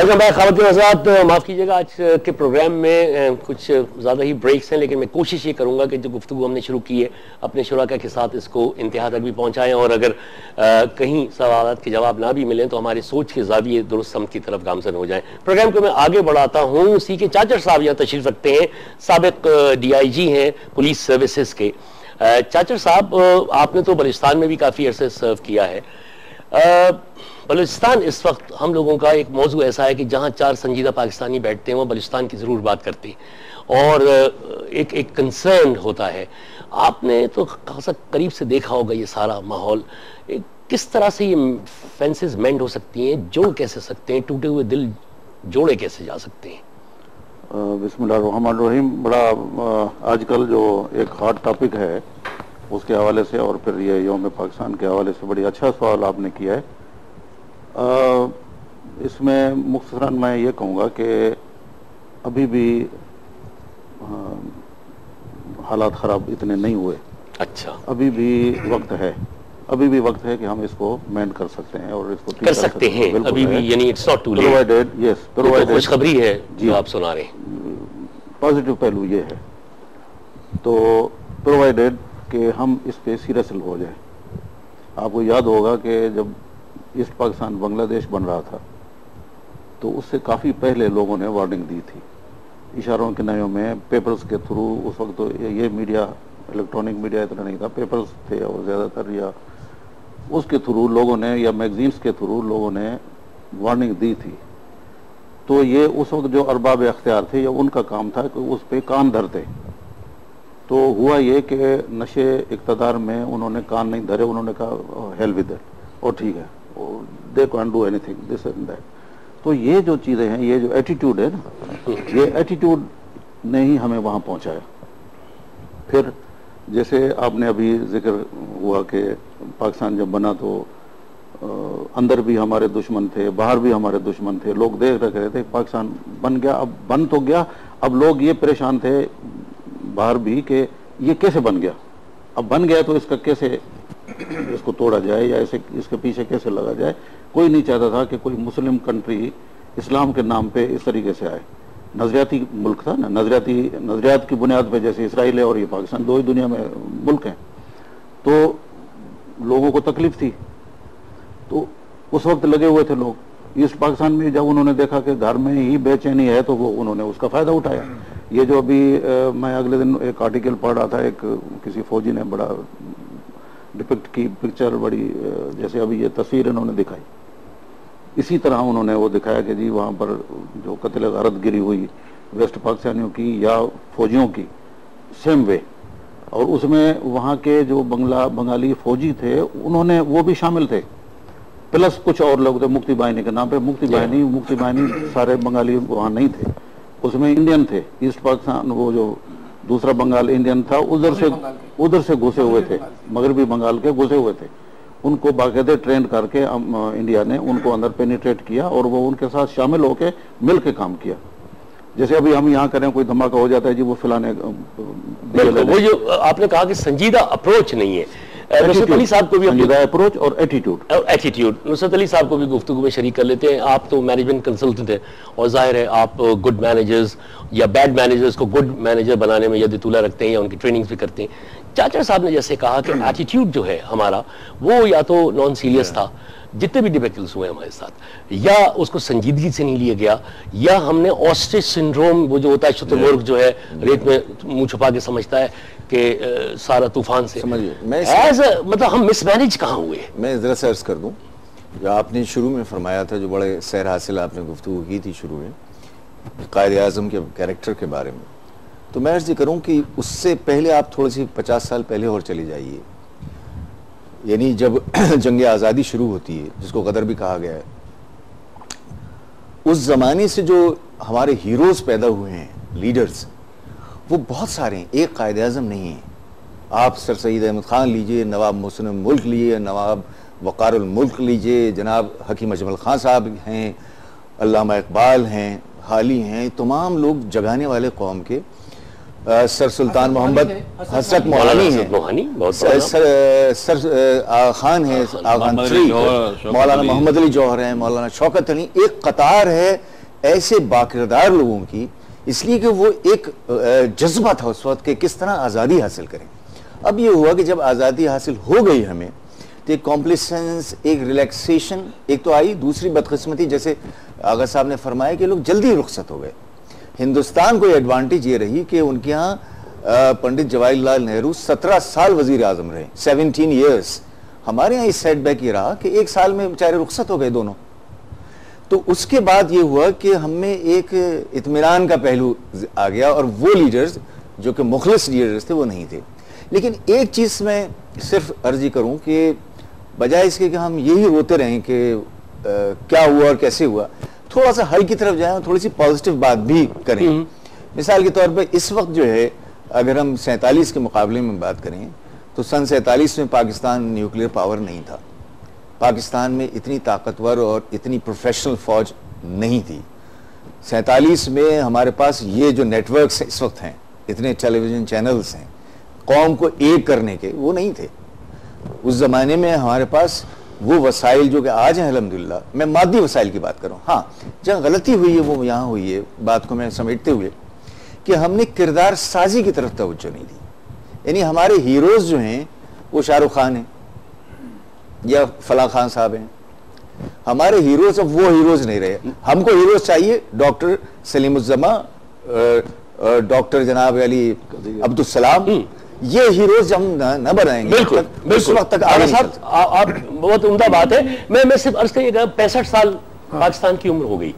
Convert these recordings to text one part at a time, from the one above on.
Welcome back ख़वातीन हज़रात। माफ़ कीजिएगा, आज के प्रोग्राम में कुछ ज़्यादा ही ब्रेक्स हैं, लेकिन मैं कोशिश ये करूँगा कि जो गुफ्तगू हमने शुरू की है अपने शुराका के साथ इसको इंतहा तक भी पहुँचाएँ, और अगर कहीं सवालात के जवाब ना भी मिलें तो हमारे सोच के ज़ाविये दुरुस्त समत की तरफ गामज़न हो जाएँ। प्रोग्राम को मैं आगे बढ़ाता हूँ। सी के चाचर साहब यहाँ तशरीफ़ रखते हैं, साबिक़ DIG हैं पुलिस सर्विसेज के। चाचर साहब, आपने तो बलूचिस्तान में भी काफ़ी अरसे सर्व किया है। बलूचिस्तान इस वक्त हम लोगों का एक मौजू ऐसा है कि जहाँ चार संजीदा पाकिस्तानी बैठते हैं वो बलूचिस्तान की ज़रूर बात करते हैं, और एक कंसर्न होता है। आपने तो खासा करीब से देखा होगा ये सारा माहौल, किस तरह से ये फेंसेस मेंड हो सकती हैं, जोड़ कैसे सकते हैं, टूटे हुए दिल जोड़े कैसे जा सकते हैं? बिस्मिल्लाहिर्रहमानिर्रहीम। बड़ा आजकल जो एक हॉट टॉपिक है उसके हवाले से और फिर ये यौम पाकिस्तान के हवाले से बड़ी अच्छा सवाल आपने किया है। इसमें मुख्तसरन मैं ये कहूँगा कि अभी भी हालात ख़राब इतने नहीं हुए। अच्छा, अभी भी वक्त है, अभी भी वक्त है कि हम इसको मेंड कर सकते हैं और इसको कर सकते हैं अभी भी, यानी it's not too late. Provided, yes, provided खुशखबरी है जो आप सुना रहे हैं। पॉजिटिव पहलू ये है, तो प्रोवाइडेड कि हम इस पे सीरियसली हो जाए। आपको याद होगा कि जब ईस्ट पाकिस्तान बांग्लादेश बन रहा था तो उससे काफ़ी पहले लोगों ने वार्निंग दी थी, इशारों के नयों में, पेपर्स के थ्रू। उस वक्त तो ये मीडिया, इलेक्ट्रॉनिक मीडिया इतना नहीं था, पेपर्स थे और ज़्यादातर, या उसके थ्रू लोगों ने, या मैगजीन्स के थ्रू लोगों ने वार्निंग दी थी। तो ये उस वक्त जो अरबाब अख्तियार थे, या उनका काम था कि उस पर कान धरते। तो हुआ ये कि नशे इक़्तिदार में उन्होंने कान नहीं धरे, उन्होंने कहा हेल विद इट, और ठीक है, they can do anything, this and that. तो ये जो चीज़ें हैं, ये जो एटीट्यूड है ना, ये एटीट्यूड ने ही हमें वहाँ पहुँचाया। फिर जैसे आपने अभी जिक्र हुआ कि पाकिस्तान जब बना तो अंदर भी हमारे दुश्मन थे, बाहर भी हमारे दुश्मन थे। लोग देख रहे थे पाकिस्तान बन गया, अब बन तो गया, अब लोग ये परेशान थे बाहर भी कि ये कैसे बन गया। अब बन गया तो इसका कैसे, इसको तोड़ा जाए या इसे, इसके पीछे कैसे लगा जाए। कोई नहीं चाहता था कि कोई मुस्लिम कंट्री इस्लाम के नाम पे इस तरीके से आए। नजरियाती मुल्क था ना, नजरियात की बुनियाद पे, जैसे इसराइल है और ये पाकिस्तान, दो ही दुनिया में मुल्क हैं, तो लोगों को तकलीफ थी। तो उस वक्त लगे हुए थे लोग ईस्ट पाकिस्तान में। जब उन्होंने देखा कि घर में ही बेचैनी है तो वो उन्होंने उसका फ़ायदा उठाया। ये जो अभी मैं अगले दिन एक आर्टिकल पढ़ रहा था, एक किसी फौजी ने बड़ा डिपिक्ट की पिक्चर, बड़ी जैसे अभी ये तस्वीर इन्होंने दिखाई, इसी तरह उन्होंने वो दिखाया कि जी वहाँ पर जो कत्ल गारत गिरी हुई वेस्ट पाकिस्तानियों की या फौजियों की, सेम वे। और उसमें वहाँ के जो बंगाली फौजी थे उन्होंने, वो भी शामिल थे, प्लस कुछ और लोग थे मुक्ति बाहिनी के नाम पे। मुक्ति बाहिनी सारे बंगाली वहाँ नहीं थे, उसमें इंडियन थे। ईस्ट पाकिस्तान, वो जो दूसरा बंगाल इंडियन था, उधर से घुसे हुए थे, मगरबी बंगाल के घुसे हुए थे। उनको बाकायदे ट्रेन करके इंडिया ने उनको अंदर पेनिट्रेट किया और वो उनके साथ शामिल होकर मिल के काम किया। जैसे अभी हम यहाँ करें, कोई धमाका हो जाता है जी, वो फलाने, वो जो आपने कहा कि संजीदा अप्रोच नहीं है, नुसरत अली साहब को भी संजीदा अप्रोच और एटीट्यूड नुसरत अली साहब को भी गुफ्तगू में शरीक कर लेते हैं। आप तो मैनेजमेंट कंसल्टेंट हैं और जाहिर है आप गुड मैनेजर्स या बैड मैनेजर्स को गुड मैनेजर बनाने में यदि तुला रखते हैं या उनकी ट्रेनिंग्स भी करते हैं। चाचा साहब ने जैसे कहा कि एटीट्यूड जो है हमारा, वो या तो नॉन सीरियस था, जितने भी डिबेकल्स हुए हमारे साथ, या उसको संजीदगी से नहीं लिया गया, या हमने ऑस्ट्रिच सिंड्रोम, वो जो होता है शुतुरमुर्ग जो है रेत में मुंह छुपा के समझता है कि सारा तूफान से, समझिए, मतलब हम मिसमैनेज कहाँ हुए। मैं जरा सा अर्ज कर दूं, जो आपने शुरू में फरमाया था, जो बड़े सैर हासिल आपने गुफ्तगू की थी शुरू में कायद आज़म के कैरेक्टर के बारे में, तो मैं अर्ज करूं कि उससे पहले आप थोड़ी सी 50 साल पहले और चले जाइए। यानी जब जंग आज़ादी शुरू होती है, जिसको गदर भी कहा गया है, उस ज़माने से जो हमारे हीरोज़ पैदा हुए हैं, लीडर्स, वो बहुत सारे हैं, एक कायद आज़म नहीं है। आप सर सईद अहमद ख़ान लीजिए, नवाब मोहसिन मुल्क लीजिए, नवाब वक़ारुल मुल्क लीजिए, जनाब हकीम अजमल ख़ान साहब हैं, अल्लामा इकबाल हैं, हाली हैं, तमाम लोग जगाने वाले कौम के। सर सुल्तान मोहम्मद हसरत मोहानी है, सर आगा खान है, मौलाना मोहम्मद अली जौहर हैं, मौलाना शौकत अली, एक कतार है ऐसे बाकिरदार लोगों की, इसलिए कि वो एक जज्बा था उस वक्त कि किस तरह आज़ादी हासिल करें। अब ये हुआ कि जब आज़ादी हासिल हो गई हमें, तो एक कॉम्प्लिसेंस, एक रिलैक्सेशन एक तो आई, दूसरी बदकिस्मती जैसे आगा साहब ने फरमाया कि लोग जल्दी रुखसत हो गए। हिंदुस्तान को एडवांटेज ये रही कि उनके यहाँ पंडित जवाहरलाल नेहरू 17 साल वजीर आजम रहे, 17 ईयर्स। हमारे यहाँ इस सेटबैक ये रहा कि 1 साल में बेचारे रुखसत हो गए दोनों। तो उसके बाद ये हुआ कि हमें एक इत्मीनान का पहलू आ गया, और वो लीडर्स जो कि मुखलिस लीडर्स थे वो नहीं थे। लेकिन एक चीज़ मैं सिर्फ अर्जी करूं कि बजाय इसके कि हम यही रोते रहें कि क्या हुआ और कैसे हुआ, थोड़ा सा हल की तरफ जाएं और थोड़ी सी पॉजिटिव बात भी करें। मिसाल के तौर पर इस वक्त जो है, अगर हम 47 के मुकाबले में बात करें तो सन 47 में पाकिस्तान न्यूक्लियर पावर नहीं था। पाकिस्तान में इतनी ताकतवर और इतनी प्रोफेशनल फौज नहीं थी। 47 में हमारे पास ये जो नेटवर्क्स इस वक्त हैं, इतने टेलीविजन चैनल्स हैं, कौम को एक करने के, वो नहीं थे। उस ज़माने में हमारे पास वो वसाइल जो कि आज हैं अल्हम्दुलिल्लाह, मैं मादी वसाइल की बात कर रहा हूँ। हाँ, जहाँ गलती हुई है वो यहाँ हुई है, बात को मैं समेटते हुए, कि हमने किरदार साजी की तरफ तवज्जो नहीं दी। यानी हमारे हीरोज जो हैं वो शाहरुख खान हैं या फला खान साहब हैं। हमारे हीरोज अब वो हीरोज नहीं रहे। हमको हीरोज चाहिए डॉक्टर सलीमुज़्ज़मा, डॉक्टर जनाब अली अब्दुल सलाम, ये हीरोज हम न बनाएंगे। बिल्कुल बिल्कुल तक आप बहुत उम्दा बात है। मैं सिर्फ अर्ज करिएगा, 65 साल पाकिस्तान की उम्र हो गई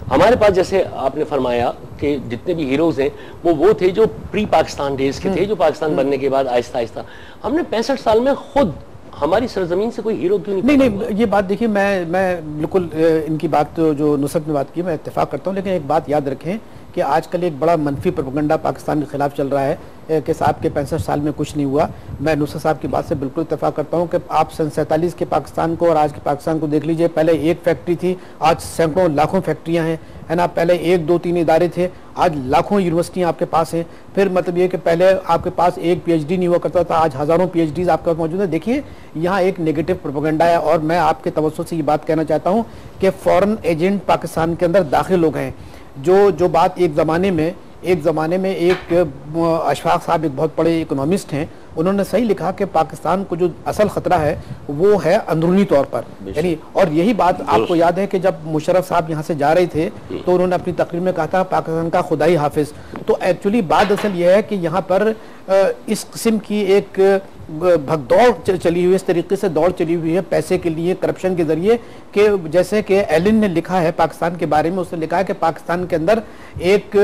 हमारे पास। जैसे आपने फरमाया कि जितने भी हीरोज हैं वो थे जो प्री पाकिस्तान डेज के थे, जो पाकिस्तान बनने के बाद आहिस्ता आहिस्ता हमने 65 साल में खुद हमारी सरजमीन से कोई हीरो क्यों नहीं, ये बात देखिए, मैं बिल्कुल इनकी बात जो नुसरत ने बात की मैं इत्तेफाक करता हूँ। लेकिन एक बात याद रखें कि आजकल एक बड़ा मनफी प्रोपेगेंडा पाकिस्तान के खिलाफ चल रहा है कि साहब के 65 साल में कुछ नहीं हुआ। मैं नुसरत साहब की बात से बिल्कुल इत्तेफाक करता हूं कि आप सन 47 के पाकिस्तान को और आज के पाकिस्तान को देख लीजिए। पहले एक फैक्ट्री थी, आज सैकड़ों लाखों फैक्ट्रियां हैं, है ना। पहले 1 2 3 इदारे थे, आज लाखों यूनिवर्सिटियां आपके पास हैं। फिर मतलब ये कि पहले आपके पास एक PhD नहीं हुआ करता था, आज हज़ारों PhDs आपके पास मौजूद है। देखिए, यहाँ एक नेगेटिव प्रोपेगेंडा है। और मैं आपके तवज्जो से ये बात कहना चाहता हूँ कि फॉरेन एजेंट पाकिस्तान के अंदर दाखिल हो गए। जो बात एक ज़माने में एक अशफाक साहब एक बहुत बड़े इकोनॉमिस्ट हैं, उन्होंने सही लिखा कि पाकिस्तान को जो असल खतरा है वो है अंदरूनी तौर पर। यानी और यही बात आपको याद है कि जब मुशर्रफ साहब यहाँ से जा रहे थे तो उन्होंने अपनी तकरीर में कहा था पाकिस्तान का खुदाई हाफिज। तो एक्चुअली बात असल ये है कि यहाँ पर इस किस्म की एक भगदौड़ चली हुई, इस तरीके से दौड़ चली हुई है पैसे के लिए, करप्शन के जरिए, कि जैसे कि एलिन ने लिखा है पाकिस्तान के बारे में, उसने लिखा है कि पाकिस्तान के अंदर एक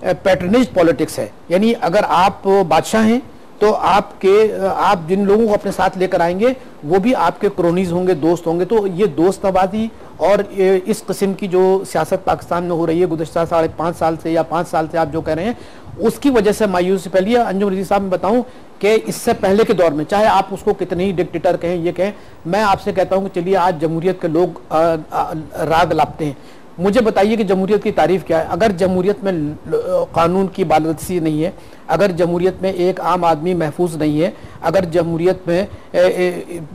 पैटर्नेज पॉलिटिक्स है। यानी अगर आप बादशाह हैं तो आप जिन लोगों को अपने साथ लेकर आएंगे वो भी आपके क्रोनीज होंगे, दोस्त होंगे। तो ये दोस्त नवाजी और इस किस्म की जो सियासत पाकिस्तान में हो रही है गुज़श्ता 5.5 साल से या 5 साल से आप जो कह रहे हैं, उसकी वजह से मायूसी फैली है। अंजुम रज़ी साहब मैं बताऊं कि इससे पहले के दौर में, चाहे आप उसको कितने ही डिक्टेटर कहें, ये कहें, मैं आपसे कहता हूं कि चलिए आज जमहूरियत के लोग राग लापते हैं। मुझे बताइए कि जमहूरियत की तारीफ क्या है। अगर जमहूरियत में कानून की बालादस्ती नहीं है, अगर जमहूरियत में एक आम आदमी महफूज नहीं है, अगर जमहूरियत में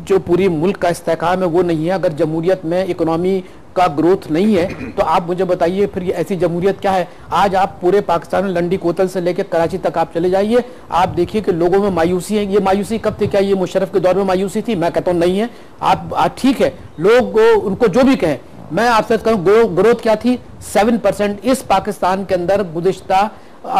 जो पूरी मुल्क का इस्तेहकाम है वो नहीं है, अगर जमहूरियत में इकोनॉमी का ग्रोथ नहीं है, तो आप मुझे बताइए फिर ऐसी जमहूरियत क्या है। आज आप पूरे पाकिस्तान में लंडी कोतल से लेकर कराची तक आप चले जाइए, आप देखिए कि लोगों में मायूसी है। ये मायूसी कब थी? क्या ये मुशर्रफ के दौर में मायूसी थी? मैं कहता हूँ नहीं है। आप ठीक है, लोग उनको जो भी कहें, मैं आपसे कहूँ ग्रोथ क्या थी? 7%। इस पाकिस्तान के अंदर गुज़िश्ता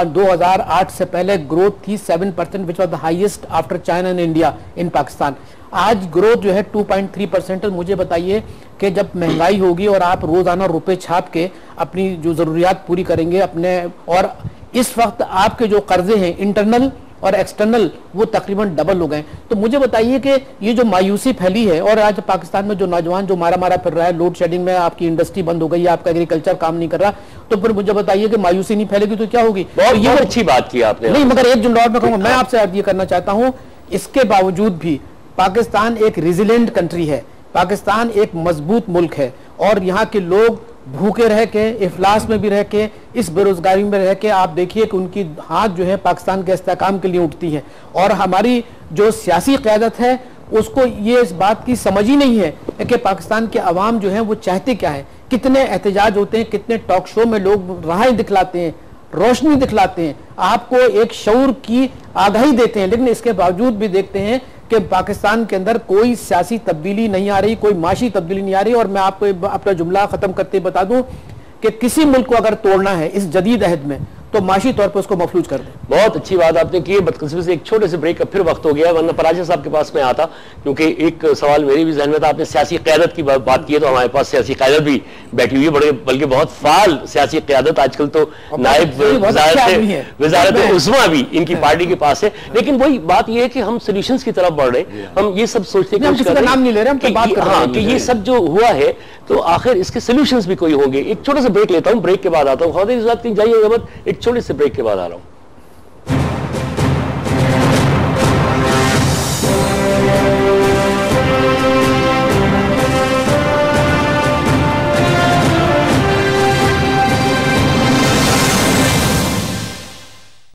2008 से पहले ग्रोथ थी 7%, which was the highest after China and India in Pakistan. आज ग्रोथ जो है 2.3%। मुझे बताइए कि जब महंगाई होगी और आप रोजाना रुपए छाप के अपनी जो जरूरियात पूरी करेंगे अपने, और इस वक्त आपके जो कर्जे हैं इंटरनल और एक्सटर्नल वो तकरीबन डबल हो गए, तो मुझे बताइए कि ये जो मायूसी फैली है, और आज पाकिस्तान में जो नौजवान जो मारा फिर रहा है, लोड शेडिंग में आपकी इंडस्ट्री बंद हो गई है, आपका एग्रीकल्चर काम नहीं कर रहा, तो फिर मुझे बताइए कि मायूसी नहीं फैलेगी तो क्या होगी? और ये अच्छी बात की आपने। नहीं, मगर एक जुमला में कहूँगा, मैं आपसे ये करना चाहता हूँ, इसके बावजूद भी पाकिस्तान एक रेजिलेंट कंट्री है, पाकिस्तान एक मजबूत मुल्क है, और यहाँ के लोग भूखे रह के, इफलास में भी रह के, इस बेरोजगारी में रह के, आप देखिए कि उनकी हाथ जो है पाकिस्तान के इस्तेहकाम के लिए उठती है। और हमारी जो सियासी क़यादत है उसको ये इस बात की समझ ही नहीं है कि पाकिस्तान के अवाम जो है वो चाहते क्या है। कितने एहतजाज होते हैं, कितने टॉक शो में लोग राहें दिखलाते हैं, रोशनी दिखलाते हैं, आपको एक शऊर की आगाही देते हैं, लेकिन इसके बावजूद भी देखते हैं कि पाकिस्तान के अंदर कोई सियासी तब्दीली नहीं आ रही, कोई माशी तब्दीली नहीं आ रही। और मैं आपको अपना जुमला खत्म करते बता दूं कि किसी मुल्क को अगर तोड़ना है इस जदीद अहद में तो माशी तौर पर उसको मफलूज कर दें। बहुत अच्छी बात आपने की है। बदकिस्मती से एक छोटे से ब्रेक का फिर वक्त हो गया, वरना पराजय साहब के पास में आता, क्योंकि एक सवाल मेरे भी जहन में था। आपने सियासी क़यादत की बात की है, तो हमारे पास सियासी क़यादत भी बैठी हुई है, बड़े बल्कि बहुत फाल सियासी क़यादत आजकल तो नायब वज़ारत उस्मा भी इनकी पार्टी के पास है। लेकिन वही बात यह है कि हम सोल्यूशंस की तरफ बढ़ रहे, हम ये सब सोचते कि ये सब जो हुआ है तो आखिर इसके सोल्यूशंस भी कोई होंगे। एक छोटा सा ब्रेक लेता हूं, ब्रेक के बाद आता हूं। ख़वातीन जाइएगा मत, एक छोटे से ब्रेक के बाद आ रहा हूं।